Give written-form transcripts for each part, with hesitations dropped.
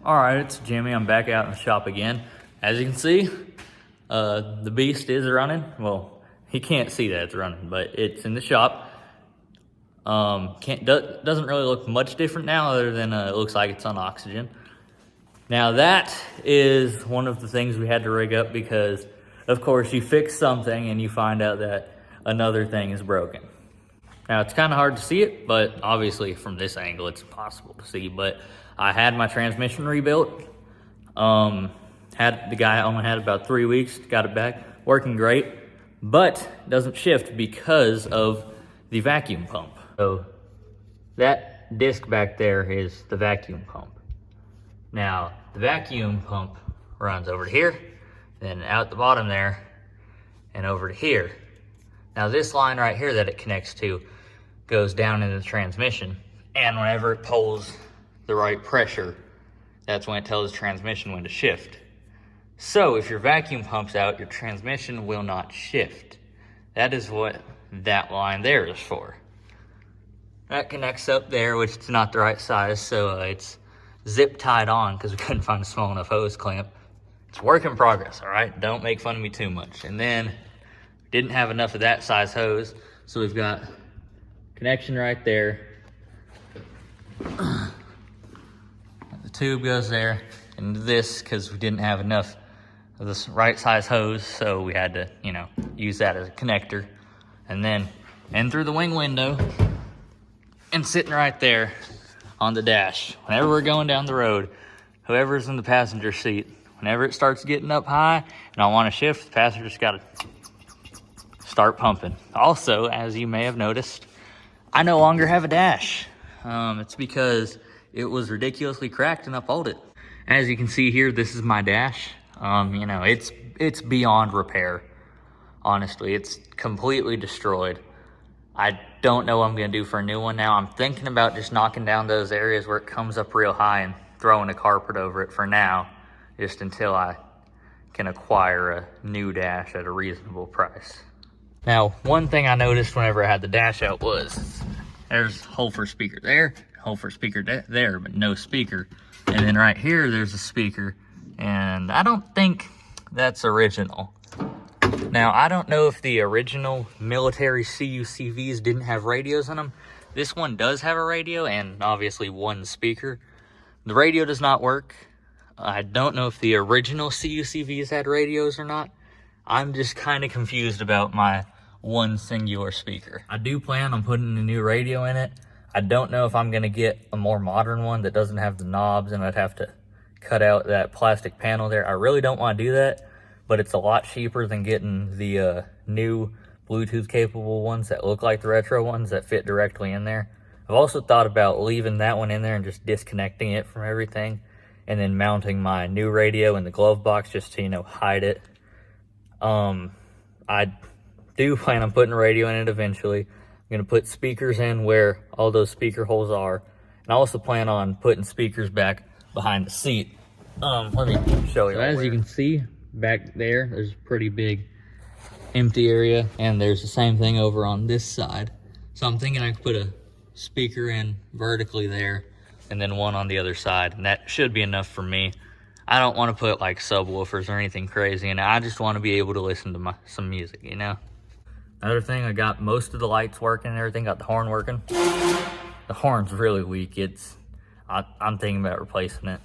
All right, it's Jimmy. I'm back out in the shop again. As you can see, the beast is running. Well, he can't see that it's running, but it's in the shop. Doesn't really look much different now, other than it looks like it's on oxygen. Now that is one of the things we had to rig up because, of course, you fix something and you find out that another thing is broken. Now it's kind of hard to see it, but obviously from this angle it's impossible to see. But I had my transmission rebuilt. The guy only had about 3 weeks, got it back, working great, but it doesn't shift because of the vacuum pump. So that disc back there is the vacuum pump. Now the vacuum pump runs over to here, then out the bottom there, and over to here. Now this line right here that it connects to goes down into the transmission, and whenever it pulls the right pressure, that's when it tells the transmission when to shift. So if your vacuum pump's out, your transmission will not shift. That is what that line there is for. That connects up there, which is not the right size, so it's zip tied on because we couldn't find a small enough hose clamp. It's work in progress, all right? Don't make fun of me too much. And then didn't have enough of that size hose, so we've got connection right there. The tube goes there into this because we didn't have enough of this right size hose, so we had to, use that as a connector. And then in through the wing window and sitting right there on the dash. Whenever we're going down the road, whoever's in the passenger seat, whenever it starts getting up high and I want to shift, the passenger's got to start pumping. Also, as you may have noticed, I no longer have a dash. It's because it was ridiculously cracked and I pulled it. As you can see here, this is my dash. It's beyond repair. Honestly, it's completely destroyed. I don't know what I'm gonna do for a new one now. I'm thinking about just knocking down those areas where it comes up real high and throwing a carpet over it for now, just until I can acquire a new dash at a reasonable price. Now, one thing I noticed whenever I had the dash out was there's a hole for a speaker there, hole for a speaker there, but no speaker. And then right here, there's a speaker, and I don't think that's original. Now, I don't know if the original military CUCVs didn't have radios in them. This one does have a radio and obviously one speaker. The radio does not work. I don't know if the original CUCVs had radios or not. I'm just kind of confused about my one singular speaker. I do plan on putting a new radio in it. I don't know if I'm going to get a more modern one that doesn't have the knobs and I'd have to cut out that plastic panel there. I really don't want to do that, but it's a lot cheaper than getting the new Bluetooth capable ones that look like the retro ones that fit directly in there. I've also thought about leaving that one in there and just disconnecting it from everything and then mounting my new radio in the glove box just to, hide it. I do plan on putting a radio in it eventually. I'm going to put speakers in where all those speaker holes are. And I also plan on putting speakers back behind the seat. Let me show you. So as you can see back there's a pretty big empty area, and there's the same thing over on this side. So I'm thinking I could put a speaker in vertically there and then one on the other side, and that should be enough for me. I don't want to put like subwoofers or anything crazy in it. I just want to be able to listen to some music, Another thing, I got most of the lights working and everything, got the horn working. The horn's really weak. I'm thinking about replacing it.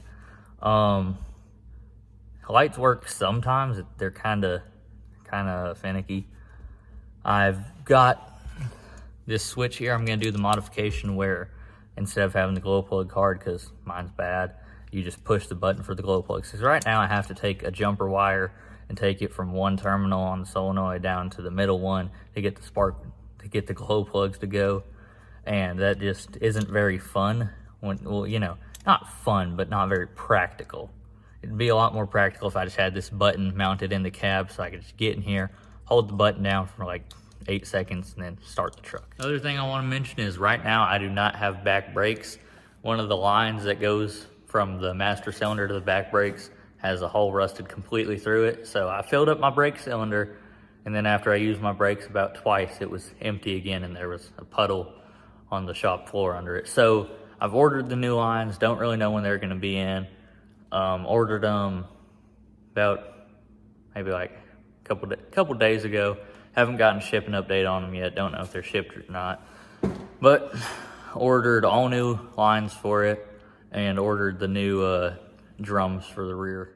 Lights work sometimes. They're kind of finicky. I've got this switch here. I'm going to do the modification where instead of having the glow plug card, because mine's bad, you just push the button for the glow plugs. Because right now I have to take a jumper wire and take it from one terminal on the solenoid down to the middle one to get the glow plugs to go. And that just isn't very fun. Not fun, but not very practical. It'd be a lot more practical if I just had this button mounted in the cab so I could just get in here, hold the button down for like 8 seconds, and then start the truck. Another thing I want to mention is right now I do not have back brakes. One of the lines that goes from the master cylinder to the back brakes has a hole rusted completely through it. So I filled up my brake cylinder, and then after I used my brakes about twice, it was empty again, and there was a puddle on the shop floor under it. So I've ordered the new lines, don't really know when they're gonna be in. Ordered them about maybe like a couple days ago. Haven't gotten a shipping update on them yet. Don't know if they're shipped or not. But ordered all new lines for it and ordered the new drums for the rear.